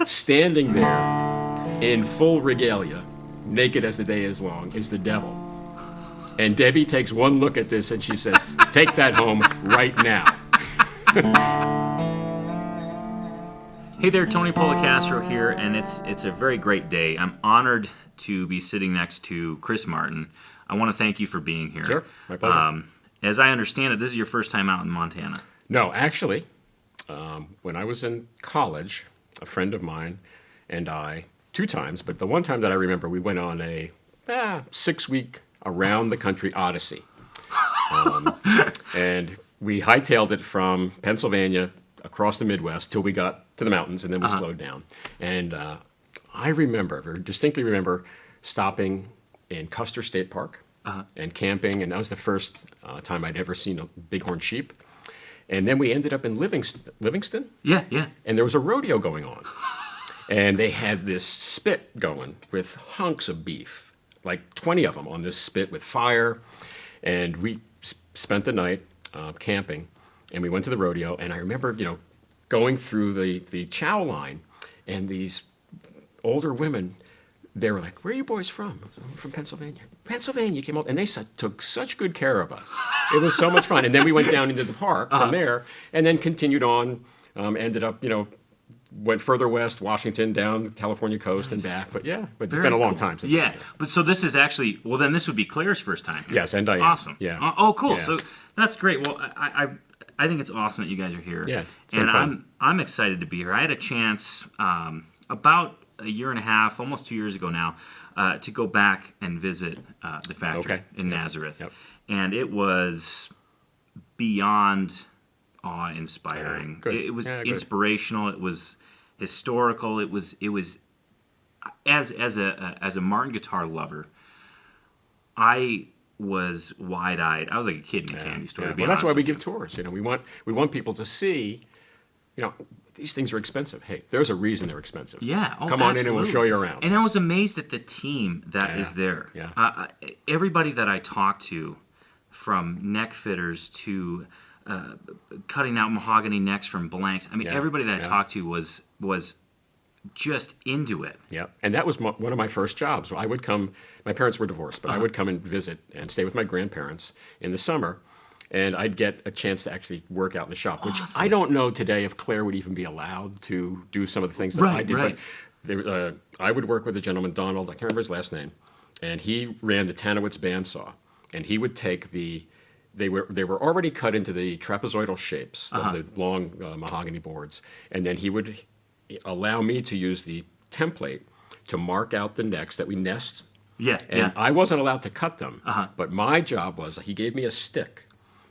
standing there in full regalia, naked as the day is long, is the devil. And Debbie takes one look at this and she says, "Take that home right now." Hey there, Tony Policastro here, and it's a very great day. I'm honored to be sitting next to Chris Martin. I want to thank you for being here. Sure, my pleasure. As I understand it, this is your first time out in Montana. No, actually, when I was in college, a friend of mine and I, 2 times, but the one time that I remember, we went on a 6-week around-the-country odyssey. And we hightailed it from Pennsylvania across the Midwest till we got to the mountains, and then we slowed down. And I very distinctly remember stopping in Custer State Park and camping, and that was the first time I'd ever seen a bighorn sheep. And then we ended up in Livingston? Yeah. And there was a rodeo going on. And they had this spit going with hunks of beef, like 20 of them on this spit with fire. And we spent the night camping, and we went to the rodeo. And I remember, going through the chow line, and these older women, they were like, "Where are you boys from?" "I'm from Pennsylvania." "Pennsylvania came out, and they took such good care of us. It was so much fun. And then we went down into the park from there, and then continued on. Ended up, went further west, Washington, down the California coast and back. But it's been a long time since. Yeah, but so this is actually, well, then this would be Claire's first time here. Yes, and Diane. Awesome. Yeah. Oh, cool. Yeah. So that's great. Well, I think it's awesome that you guys are here. Yeah, it's been and fun. I'm excited to be here. I had a chance about a year and a half, almost 2 years ago now, to go back and visit the factory in Nazareth. Yep. And it was beyond awe-inspiring. It was inspirational. It was historical. It was as a Martin guitar lover, I was wide-eyed. I was like a kid in a candy store. To be that's honest why we with give you. tours. We want people to see. These things are expensive. Hey, there's a reason they're expensive. Yeah. Come on in and we'll show you around. And I was amazed at the team that is there. Yeah. Everybody that I talked to, from neck fitters to cutting out mahogany necks from blanks. I mean, everybody that I talked to was just into it. Yeah, and that was one of my first jobs. I would come. My parents were divorced, but I would come and visit and stay with my grandparents in the summer, and I'd get a chance to actually work out in the shop, which I don't know today if Claire would even be allowed to do some of the things that I did. Right. But I would work with a gentleman, Donald. I can't remember his last name, and he ran the tonewoods bandsaw, and he would take They were already cut into the trapezoidal shapes of the long mahogany boards, and then he would allow me to use the template to mark out the necks that we nest. I wasn't allowed to cut them, but my job was he gave me a stick,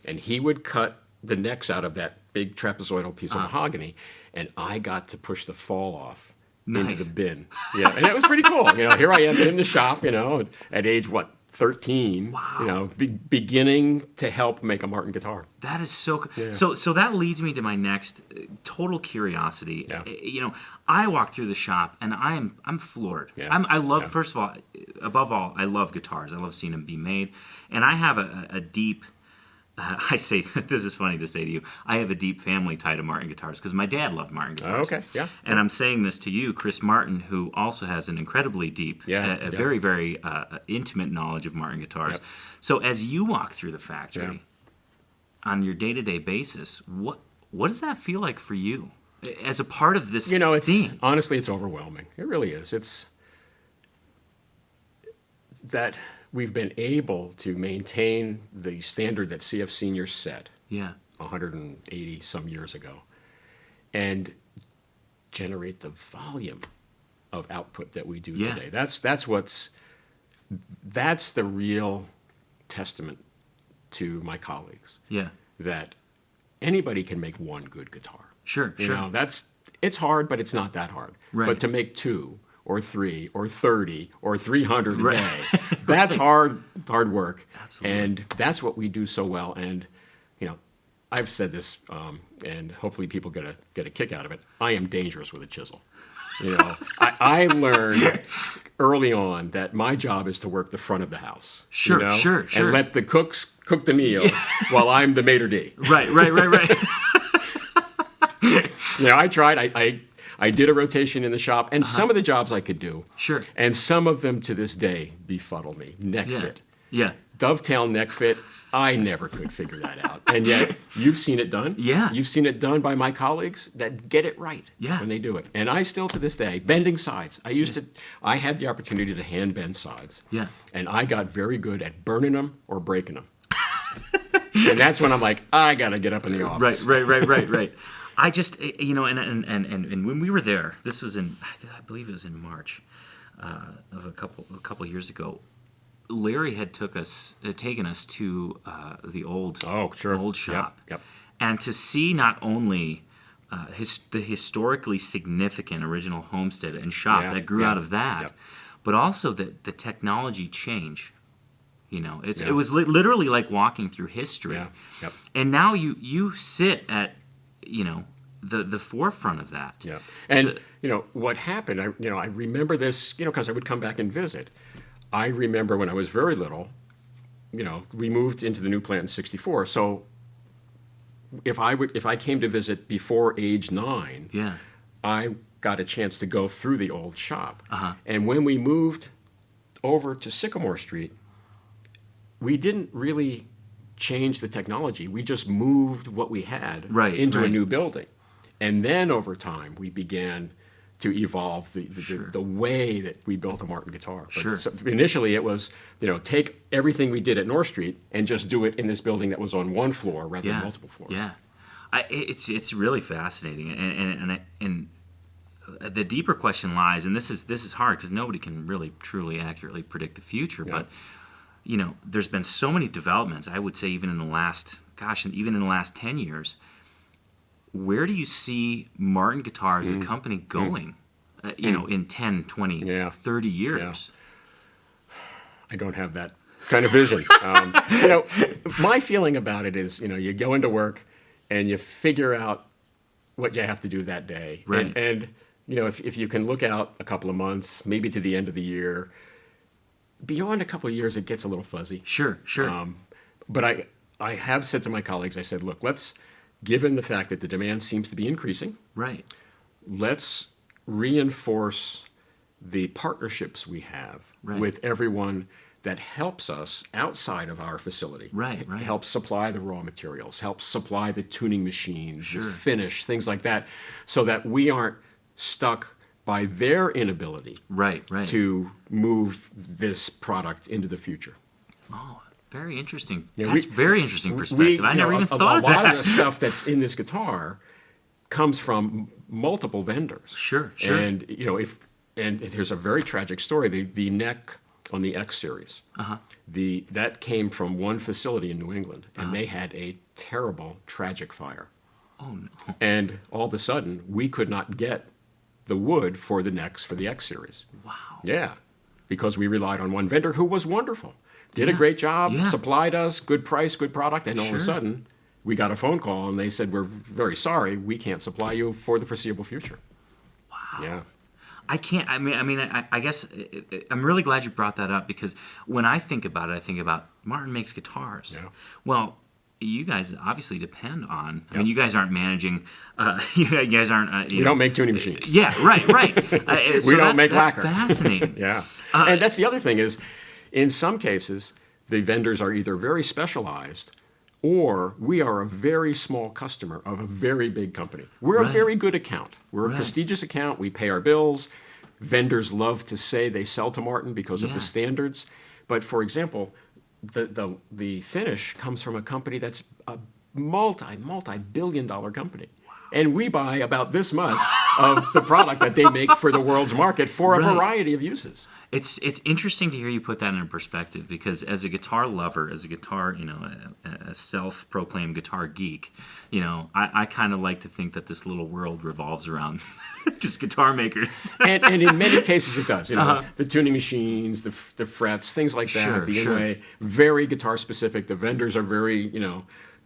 and he would cut the necks out of that big trapezoidal piece of mahogany, and I got to push the fall off into the bin. Yeah, and it was pretty cool. Here I am in the shop, at age 13, Wow. Beginning to help make a Martin guitar. That is so cool. Yeah. So that leads me to my next total curiosity. Yeah. I walk through the shop and I'm floored. Yeah. I love, first of all, above all, I love guitars. I love seeing them be made. And I have a deep, I say, this is funny to say to you, I have a deep family tie to Martin guitars because my dad loved Martin guitars. Okay, yeah. And I'm saying this to you, Chris Martin, who also has an incredibly deep, very, very intimate knowledge of Martin guitars. Yep. So as you walk through the factory, on your day-to-day basis, what does that feel like for you as a part of this theme? Honestly, it's overwhelming. It really is. It's that we've been able to maintain the standard that CF Seniors set 180 some years ago and generate the volume of output that we do today. That's the real testament to my colleagues. Yeah. That anybody can make one good guitar. Sure. It's hard, but it's not that hard. Right. But to make 2 or 3 or 30 or 300 a day, that's hard work. Absolutely. And that's what we do so well. And I've said this, and hopefully people get a kick out of it. I am dangerous with a chisel. I learned early on that my job is to work the front of the house. Sure. And let the cooks cook the meal while I'm the maitre d'. Right. I tried. I I did a rotation in the shop, and some of the jobs I could do. Sure. And some of them to this day befuddle me. Neck fit. Yeah. Dovetail neck fit. I never could figure that out. And yet, you've seen it done. Yeah. You've seen it done by my colleagues that get it right Yeah. when they do it. And I still, to this day, bending sides. I had the opportunity to hand bend sides. Yeah. And I got very good at burning them or breaking them. And that's when I'm like, I got to get up in the office. Right. I just, and when we were there, this was I believe it was in March of a couple years ago. Larry had taken us to the old shop, Yep. And to see not only the historically significant original homestead and shop that grew out of that, but also the technology change. It was literally like walking through history. Yeah. Yep. And now you sit at the forefront of that. Yeah. And what happened? I remember this. Because I would come back and visit. I remember when I was very little, we moved into the new plant in '64. So if I came to visit before age 9, I got a chance to go through the old shop. And when we moved over to Sycamore Street, we didn't really change the technology. We just moved what we had into a new building. And then over time, we began to evolve the way that we built a Martin guitar. But so initially, it was take everything we did at North Street and just do it in this building that was on one floor rather than multiple floors. Yeah, it's really fascinating, and the deeper question lies, and this is hard because nobody can really truly accurately predict the future, but there's been so many developments. I would say even in the last 10 years. Where do you see Martin Guitar as a company going, in 10, 20, 30 years? Yeah. I don't have that kind of vision. My feeling about it is, you go into work and you figure out what you have to do that day. Right. And if you can look out a couple of months, maybe to the end of the year, beyond a couple of years, it gets a little fuzzy. Sure. But I have said to my colleagues, I said, look, given the fact that the demand seems to be increasing, let's reinforce the partnerships we have with everyone that helps us outside of our facility. Helps supply the raw materials, helps supply the tuning machines, the finish, things like that, so that we aren't stuck by their inability to move this product into the future. Oh, very interesting. That's very interesting perspective. I never even thought of that. A lot of the stuff that's in this guitar comes from multiple vendors. Sure. And here's a very tragic story. The neck on the X series, that came from one facility in New England, and they had a terrible, tragic fire. Oh no! And all of a sudden, we could not get the wood for the necks for the X series. Wow. Yeah, because we relied on one vendor who was wonderful. Did a great job, supplied us, good price, good product, and all of a sudden, we got a phone call and they said, we're very sorry, we can't supply you for the foreseeable future. Wow. Yeah. I guess I'm really glad you brought that up because when I think about it, I think about Martin makes guitars. Yeah. Well, you guys obviously depend on. I mean, you guys aren't managing. You guys aren't. We don't make tuning machines. Yeah, right. We don't make lacquer. That's fascinating. Yeah. And that's the other thing is, in some cases, the vendors are either very specialized or we are a very small customer of a very big company. We're a very good account. We're a prestigious account. We pay our bills. Vendors love to say they sell to Martin because of the standards. But for example, the finish comes from a company that's a multi-billion-dollar company. And we buy about this much of the product that they make for the world's market for a variety of uses. It's interesting to hear you put that in perspective because as a guitar lover, as a guitar, a self-proclaimed guitar geek, I kind of like to think that this little world revolves around just guitar makers. and in many cases it does. The tuning machines, the frets, things like that. The inlay, very guitar specific. The vendors are very,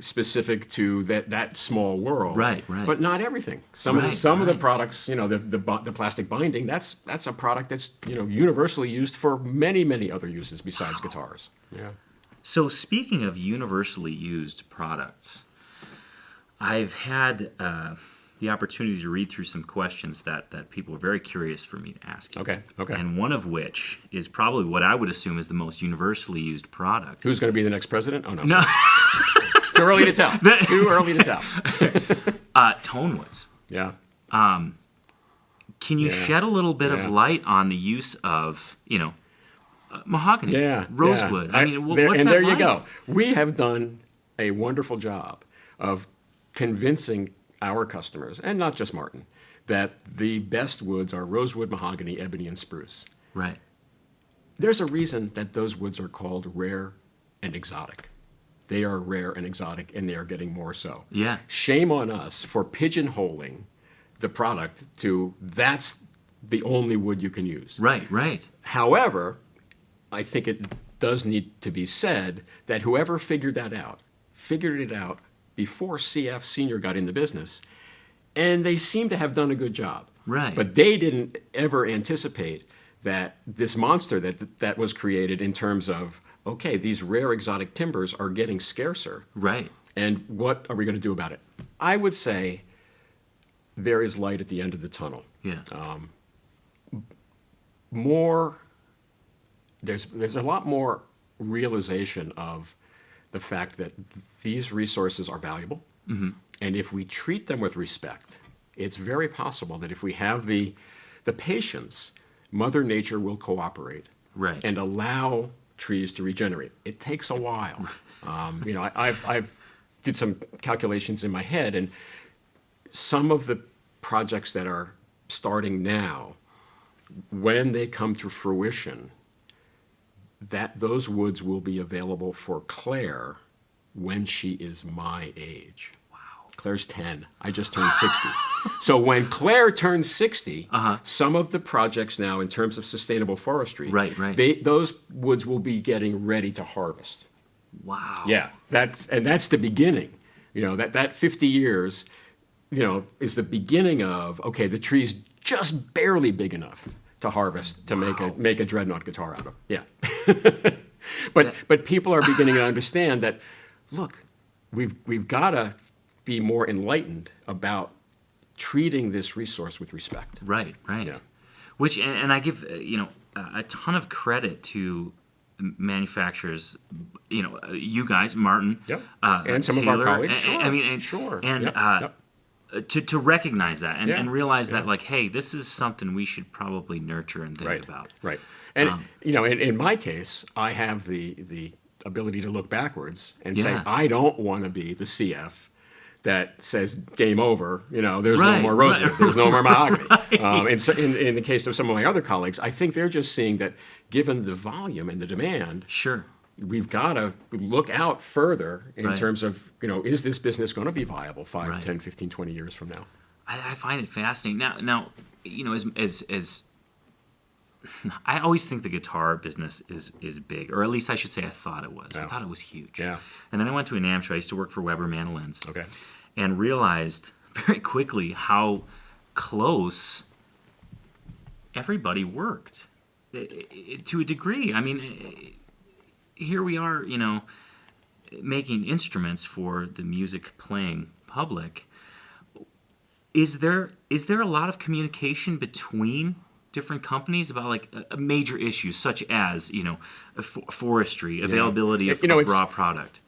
specific to that small world, right. But not everything. Some of the products, the plastic binding, that's a product that's universally used for many other uses besides guitars. Yeah. So speaking of universally used products, I've had the opportunity to read through some questions that people are very curious for me to ask you. Okay. And one of which is probably what I would assume is the most universally used product. Who's going to be the next president? Oh, no. No. Too early to tell. Too early to tell. Tonewoods. Yeah. Can you shed a little bit of light on the use of, mahogany, rosewood? Yeah. I mean, what's and that there like? you go. We have done a wonderful job of convincing our customers, and not just Martin, that the best woods are rosewood, mahogany, ebony, and spruce. Right. There's a reason that those woods are called rare and exotic. They are rare and exotic, and they are getting more so. Yeah. Shame on us for pigeonholing the product to that's the only wood you can use. Right. However, I think it does need to be said that whoever figured it out before CF Senior got in the business, and they seem to have done a good job. Right. But they didn't ever anticipate that this monster that was created in terms of, okay, these rare exotic timbers are getting scarcer. Right. And what are we going to do about it? I would say there is light at the end of the tunnel. Yeah. There's a lot more realization of the fact that these resources are valuable. Mm-hmm. And if we treat them with respect, it's very possible that if we have the patience, Mother Nature will cooperate and allow trees to regenerate. It takes a while. I've did some calculations in my head, and some of the projects that are starting now, when they come to fruition, that those woods will be available for Claire when she is my age. Wow. Claire's 10. I just turned 60. So when Claire turns 60, some of the projects now in terms of sustainable forestry, those woods will be getting ready to harvest. Wow. Yeah, that's the beginning. That 50 years, is the beginning of, okay, the tree's just barely big enough to harvest to make a dreadnought guitar out of. Yeah. But people are beginning to understand that, look, we've got to be more enlightened about treating this resource with respect. Right. Yeah. Which, and I give a ton of credit to manufacturers, you guys, Martin, and some Taylor, of our colleagues. Sure. To recognize that and realize that, like, hey, this is something we should probably nurture and think about. Right. And in my case, I have the ability to look backwards and say, I don't want to be the CF that says game over. There's no more rosewood, there's no more mahogany. In the case of some of my other colleagues, I think they're just seeing that given the volume and the demand, we've got to look out further in terms of, is this business going to be viable 5, 10, 15, 20 years from now? I find it fascinating. Now, as I always think the guitar business is big, or at least I should say I thought it was. I thought it was huge. Yeah. And then I went to a NAMM show. I used to work for Weber Mandolins. Okay. And realized very quickly how close everybody worked to a degree. I mean, here we are, making instruments for the music playing public. Is there a lot of communication between different companies about like major issues such as forestry, availability of raw product?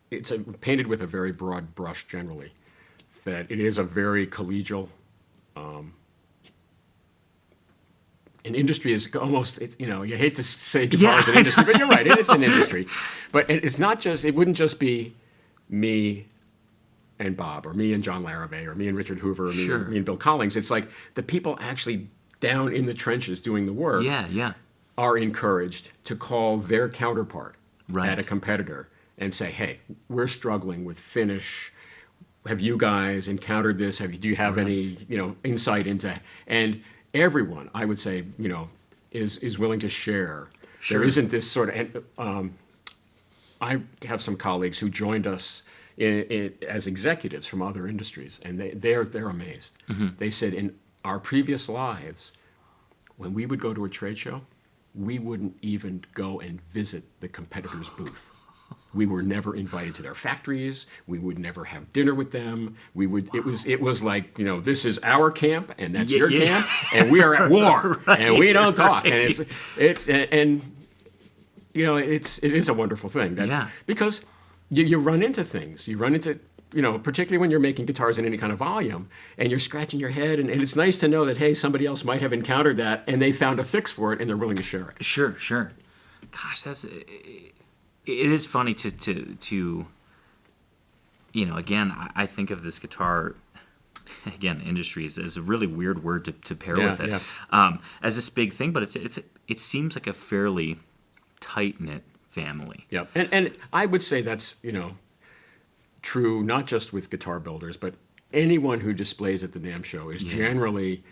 It's painted with a very broad brush generally. That it is a very collegial. An industry is almost, you hate to say guitar is an industry, but you're right, it's an industry. But it's not just, it wouldn't just be me and Bob, or me and John Larrabee, or me and Richard Hoover, or me and Bill Collings. It's like the people actually down in the trenches doing the work are encouraged to call their counterpart at a competitor and say, hey, we're struggling with finish. Have you guys encountered this? Do you have any insight into? And everyone, I would say, is willing to share. There isn't this sort of. I have some colleagues who joined us as executives from other industries, and they're amazed. Mm-hmm. They said in our previous lives, when we would go to a trade show, we wouldn't even go and visit the competitor's booth. We were never invited to their factories. We would never have dinner with them. We would. Wow. It was like, this is our camp and that's your camp, and we are at war, right, and we don't talk. Right. And it is a wonderful thing. Because you run into things. You run into, particularly when you're making guitars in any kind of volume, and you're scratching your head, and it's nice to know that, hey, somebody else might have encountered that, and they found a fix for it, and they're willing to share it. Sure. Gosh, it is funny to again, I think of this guitar, again, industry is a really weird word to pair with it, as this big thing, but it seems like a fairly tight-knit family. Yeah, and I would say that's, true not just with guitar builders, but anyone who displays at the NAMM show is generally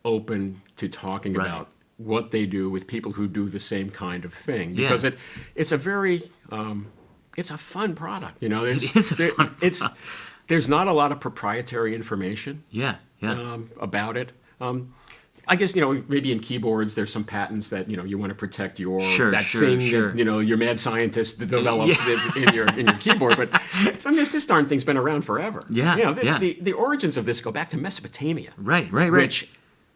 open to talking about what they do with people who do the same kind of thing, because it's a very it's a fun product. It is a fun product. There's not a lot of proprietary information about it. I guess, maybe in keyboards there's some patents that, you want to protect your thing that, your mad scientist developed in your keyboard. But I mean, this darn thing's been around forever. The origins of this go back to Mesopotamia. Right. Which,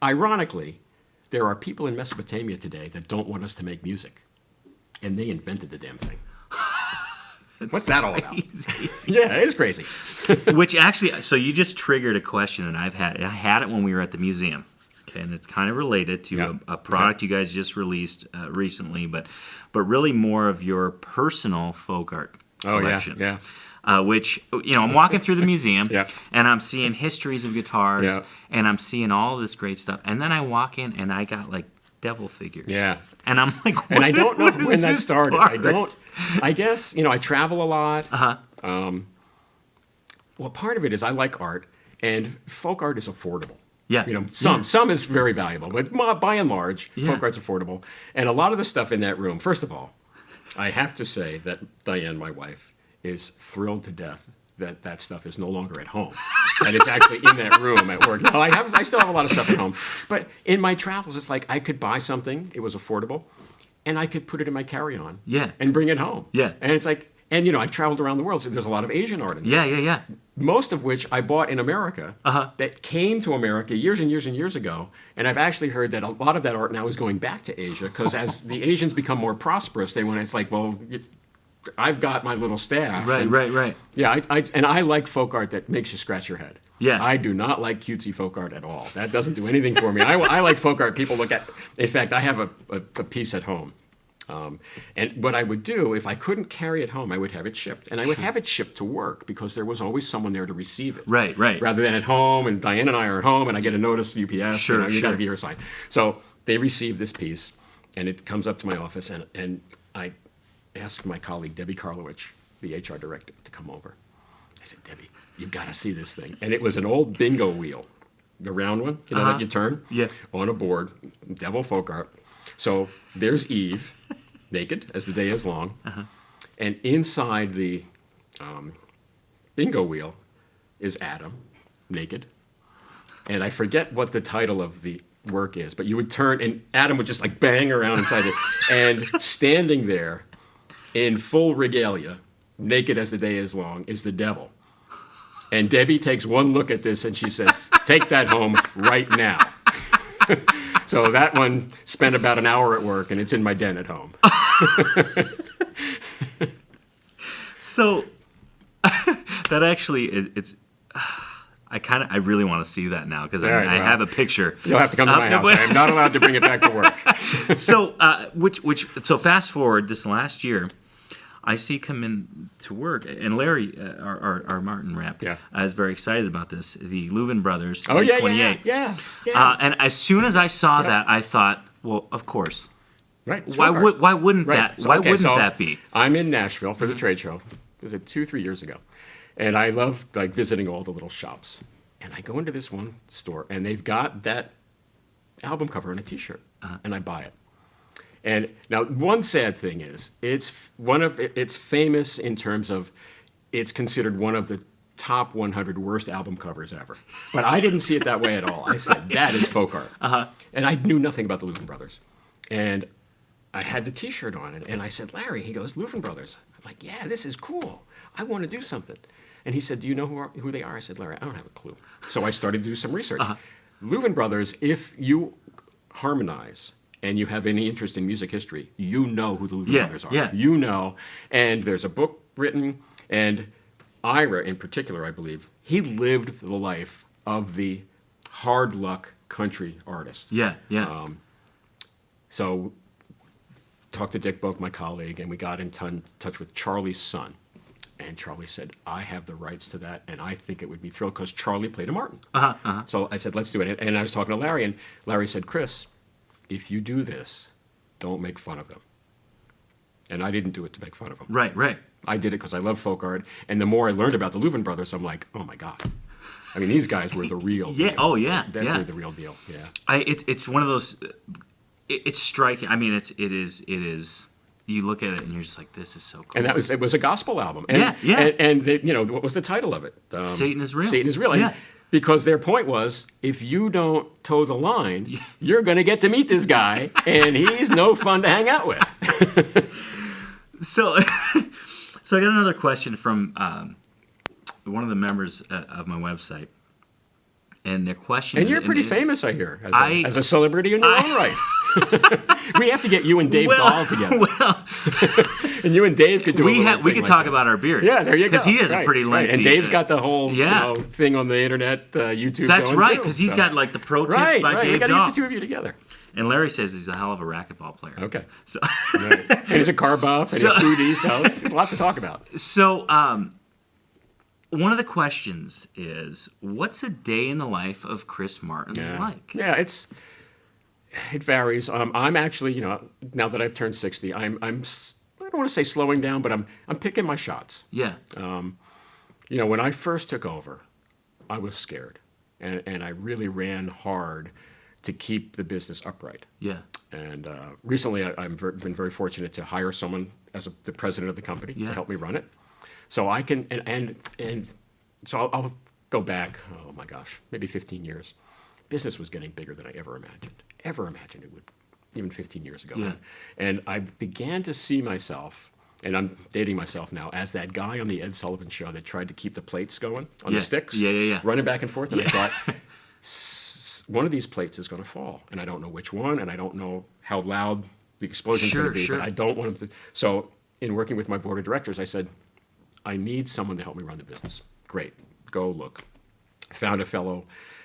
ironically, there are people in Mesopotamia today that don't want us to make music, and they invented the damn thing. What's that all about? Yeah, it is crazy. Which actually, so you just triggered a question that I've had. I had it when we were at the museum. And it's kind of related to a product you guys just released recently, but really more of your personal folk art collection. Which, I'm walking through the museum, and I'm seeing histories of guitars, and I'm seeing all this great stuff. And then I walk in, and I got, like, devil figures. Yeah. And I'm like, and I don't know when that started. I guess, I travel a lot. Well, part of it is I like art, and folk art is affordable. Some is very valuable, but by and large, folk art's affordable. And a lot of the stuff in that room, first of all, I have to say that Diane, my wife, is thrilled to death that stuff is no longer at home. And it's actually in that room at work. Now, I still have a lot of stuff at home. But in my travels, it's like I could buy something, it was affordable, and I could put it in my carry-on and bring it home. And it's like, and I've traveled around the world, so there's a lot of Asian art in there. Most of which I bought in America that came to America years and years and years ago. And I've actually heard that a lot of that art now is going back to Asia, because as the Asians become more prosperous, it's like, well, I've got my little stash. Right. Yeah, I like folk art that makes you scratch your head. Yeah. I do not like cutesy folk art at all. That doesn't do anything for me. I like folk art people look at. In fact, I have a piece at home. And what I would do, if I couldn't carry it home, I would have it shipped. And I would have it shipped to work, because there was always someone there to receive it. Right. Rather than at home, and Diane and I are at home, and I get a notice UPS, you got to be here signed. So they receive this piece, and it comes up to my office, and I asked my colleague, Debbie Karlowicz, the HR director, to come over. I said, Debbie, you've got to see this thing. And it was an old bingo wheel, the round one, that you turn, on a board, devil folk art. So there's Eve, naked as the day is long, and inside the bingo wheel is Adam, naked. And I forget what the title of the work is, but you would turn, and Adam would just like bang around inside it, and standing there in full regalia, naked as the day is long, is the devil. And Debbie takes one look at this, and she says, "Take that home right now." So that one spent about an hour at work, and it's in my den at home. So that actually is. I really want to see that now, because I have a picture. You'll have to come to my house. I am not allowed to bring it back to work. So fast forward this last year, I see come in to work, and Larry, our Martin rep, is very excited about this. The Louvin Brothers, 28. Yeah. And as soon as I saw that, I thought, well, of course. Right. Why wouldn't that be? I'm in Nashville for the trade show. Was it 2-3 years ago? And I love like visiting all the little shops. And I go into this one store, and they've got that album cover on a T-shirt, and I buy it. And now, one sad thing is, it's famous in terms of it's considered one of the top 100 worst album covers ever. But I didn't see it that way at all. I said, that is folk art. And I knew nothing about the Louvin Brothers. And I had the T-shirt on, and I said, Larry, he goes, Louvin Brothers. I'm like, yeah, this is cool. I want to do something. And he said, do you know who they are? I said, Larry, I don't have a clue. So I started to do some research. Louvin Brothers, if you harmonize and you have any interest in music history, you know who the Louvin Brothers are. Yeah. You know. And there's a book written, and Ira in particular, I believe, he lived the life of the hard luck country artist. Yeah, yeah. So talked to Dick Boak, my colleague, and we got in touch with Charlie's son. And Charlie said, I have the rights to that, and I think it would be thrilled because Charlie played a Martin. So I said, let's do it. And I was talking to Larry, and Larry said, Chris, if you do this, don't make fun of them. And I didn't do it to make fun of them. Right, right. I did it because I love folk art. And the more I learned about the Louvin Brothers, I'm like, oh, my God. I mean, these guys were the real Yeah, deal. oh, yeah, Definitely yeah. the real deal, yeah. It's one of those, it's striking. I mean, it is. You look at it and you're just like, this is so cool. And it was a gospel album. And, Yeah. And they, what was the title of it? Satan is Real. Satan is Real. Yeah. And because their point was, if you don't toe the line, you're going to get to meet this guy, and he's no fun to hang out with. So I got another question from one of the members of my website. And their question And you're pretty famous, I hear, as a celebrity in your own right. We have to get you and Dave Dahl together. Well, and you and Dave could do we a could talk about our beards. Yeah, there you go. Because he has a pretty lengthy. And Dave's got the whole Yeah. thing on the internet, YouTube. That's going right, too, because he's so. got like the pro tips Right, by right. We Dave got to Dahl. get the two of you together. And Larry says he's a hell of a racquetball player. Okay. So, Right. And he's a car buff and a foodie, so a lot to talk about. so one of the questions is, what's a day in the life of Chris Martin like? Yeah, it varies. I'm actually, now that I've turned 60, I don't want to say slowing down, but I'm picking my shots. Yeah. When I first took over, I was scared, and I really ran hard to keep the business upright. Yeah. And recently, I've been very fortunate to hire someone as the president of the company to help me run it. So I can, and so I'll go back, oh my gosh, maybe 15 years. Business was getting bigger than I ever imagined it would, even 15 years ago. Yeah. And I began to see myself, and I'm dating myself now, as that guy on the Ed Sullivan Show that tried to keep the plates going on the sticks. Yeah. Running back and forth. And I thought, one of these plates is going to fall. And I don't know which one, and I don't know how loud the explosion's going to be. Sure. But I don't want to. So in working with my board of directors, I said, I need someone to help me run the business. Great. Go look. Found a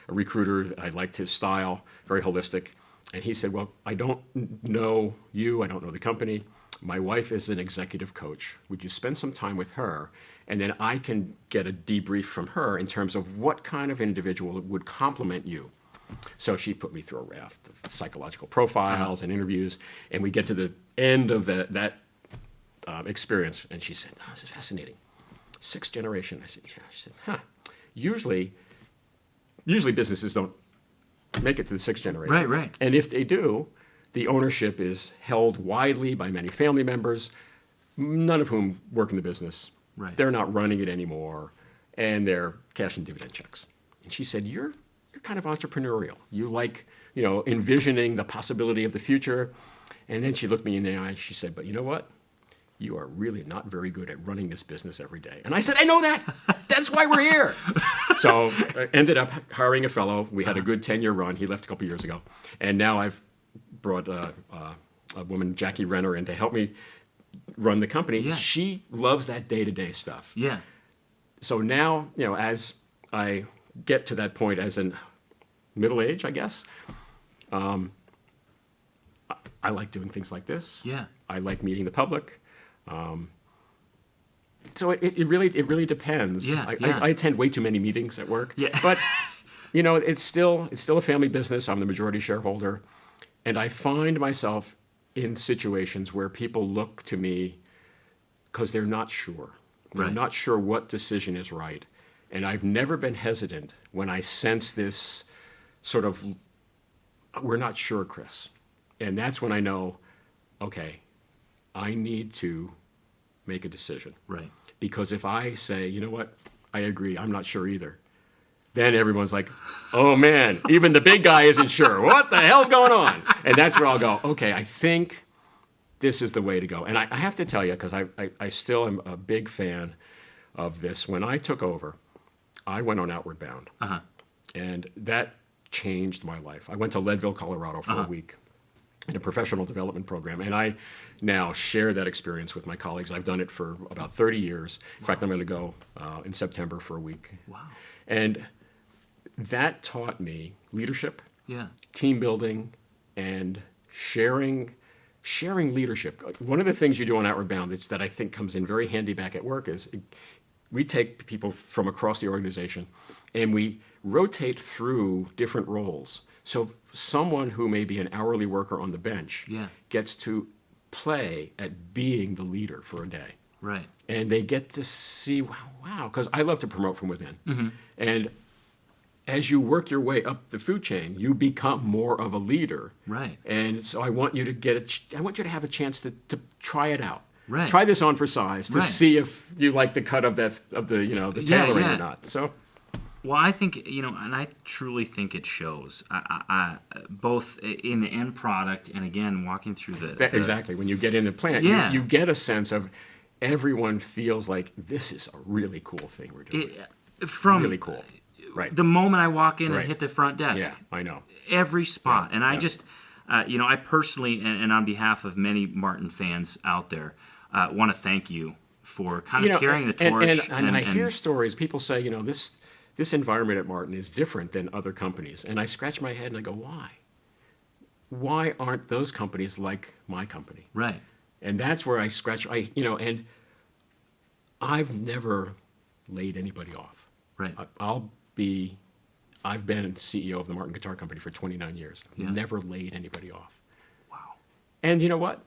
recruiter. I liked his style, very holistic. And he said, well, I don't know you. I don't know the company. My wife is an executive coach. Would you spend some time with her? And then I can get a debrief from her in terms of what kind of individual would complement you. So she put me through a raft of psychological profiles and interviews. And we get to the end of that experience. And she said, this is fascinating. 6th generation. I said, yeah. She said, Usually businesses don't make it to the 6th generation. Right. And if they do, the ownership is held widely by many family members, none of whom work in the business. Right. They're not running it anymore, and they're cashing dividend checks. And she said, you're kind of entrepreneurial. You like, envisioning the possibility of the future. And then she looked me in the eye. She said, but you know what? You are really not very good at running this business every day. And I said, I know that. That's why we're here. So I ended up hiring a fellow. We had a good 10-year run. He left a couple years ago. And now I've brought a woman, Jackie Renner, in to help me run the company. Yeah. She loves that day-to-day stuff. Yeah. So now, as I get to that point as in middle age, I guess, I like doing things like this. Yeah. I like meeting the public. So it really depends. Yeah, I attend way too many meetings at work. Yeah. But it's still a family business. I'm the majority shareholder, and I find myself in situations where people look to me because they're not sure. They're Right. not sure what decision is right, and I've never been hesitant when I sense this sort of, we're not sure, Chris, and that's when I know, okay, I need to make a decision. Right. Because if I say, you know what, I agree, I'm not sure either, then everyone's like, oh man, even the big guy isn't sure. What the hell's going on? And that's where I'll go, okay, I think this is the way to go. And I have to tell you, because I still am a big fan of this. When I took over, I went on Outward Bound. And that changed my life. I went to Leadville, Colorado for a week in a professional development program. And I now share that experience with my colleagues. I've done it for about 30 years. In fact, I'm going to go in September for a week. Wow. And that taught me leadership, team building, and sharing leadership. One of the things you do on Outward Bound that I think comes in very handy back at work is we take people from across the organization and we rotate through different roles. So someone who may be an hourly worker on the bench gets to play at being the leader for a day. Right. And they get to see, wow, because I love to promote from within. And as you work your way up the food chain, you become more of a leader. Right. And so I want you to I want you to have a chance to try it out. Right. Try this on for size to see if you like the cut of the tailoring or not. So. Well, I think, and I truly think it shows, both in the end product and, again, walking through exactly. When you get in the plant, you get a sense of everyone feels like this is a really cool thing we're doing. Really cool. Right. The moment I walk in and hit the front desk. Yeah, I know. Every spot. And I just, I personally, and on behalf of many Martin fans out there, want to thank you for kind of carrying the torch. And I hear stories, people say, this environment at Martin is different than other companies. And I scratch my head and I go, why? Why aren't those companies like my company? Right. And that's where I scratch, and I've never laid anybody off. Right. I've been CEO of the Martin Guitar Company for 29 years. I've never laid anybody off. Wow. And you know what?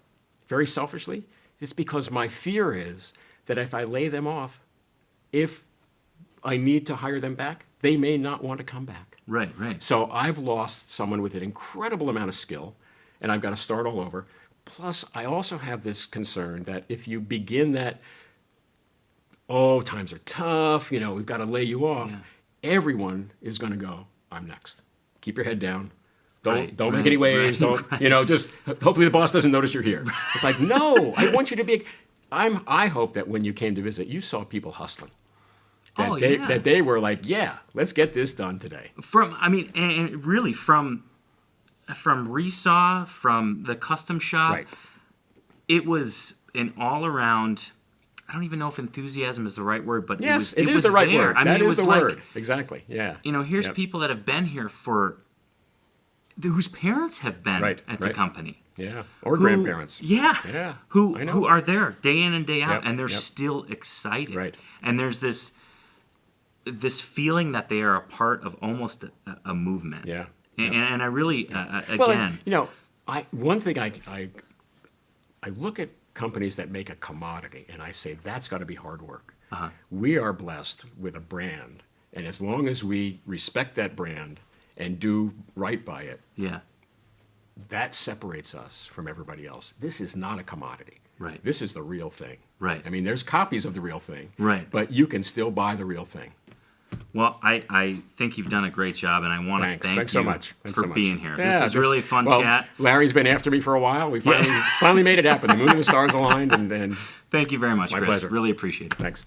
Very selfishly, it's because my fear is that if I lay them off, if I need to hire them back, they may not want to come back. Right, right. So I've lost someone with an incredible amount of skill, and I've got to start all over. Plus, I also have this concern that if you begin that, times are tough, we've got to lay you off, everyone is going to go, I'm next. Keep your head down. Don't make any waves. Just hopefully the boss doesn't notice you're here. It's like, no, I want you to be. I hope that when you came to visit, you saw people hustling. That they were like, let's get this done today. And really from Resaw, from the custom shop, it was an all around. I don't even know if enthusiasm is the right word, but yes, it was the right there. word. It was the like, word. Exactly. Yeah. Here's people that have been here whose parents have been at the company. Yeah. Or grandparents. Yeah. Yeah. Who are there day in and day out, and they're still excited. Right. And there's this feeling that they are a part of almost a movement. Yeah. And I really, again... one thing I look at companies that make a commodity, and I say, that's got to be hard work. We are blessed with a brand, and as long as we respect that brand and do right by it, that separates us from everybody else. This is not a commodity. Right. This is the real thing. Right. I mean, there's copies of the real thing. Right. But you can still buy the real thing. Well, I think you've done a great job, and I want to thank you for being here. This is really a fun chat. Larry's been after me for a while. We finally made it happen. The moon and the stars aligned. And thank you very much, my Chris. pleasure. Really appreciate it. Thanks.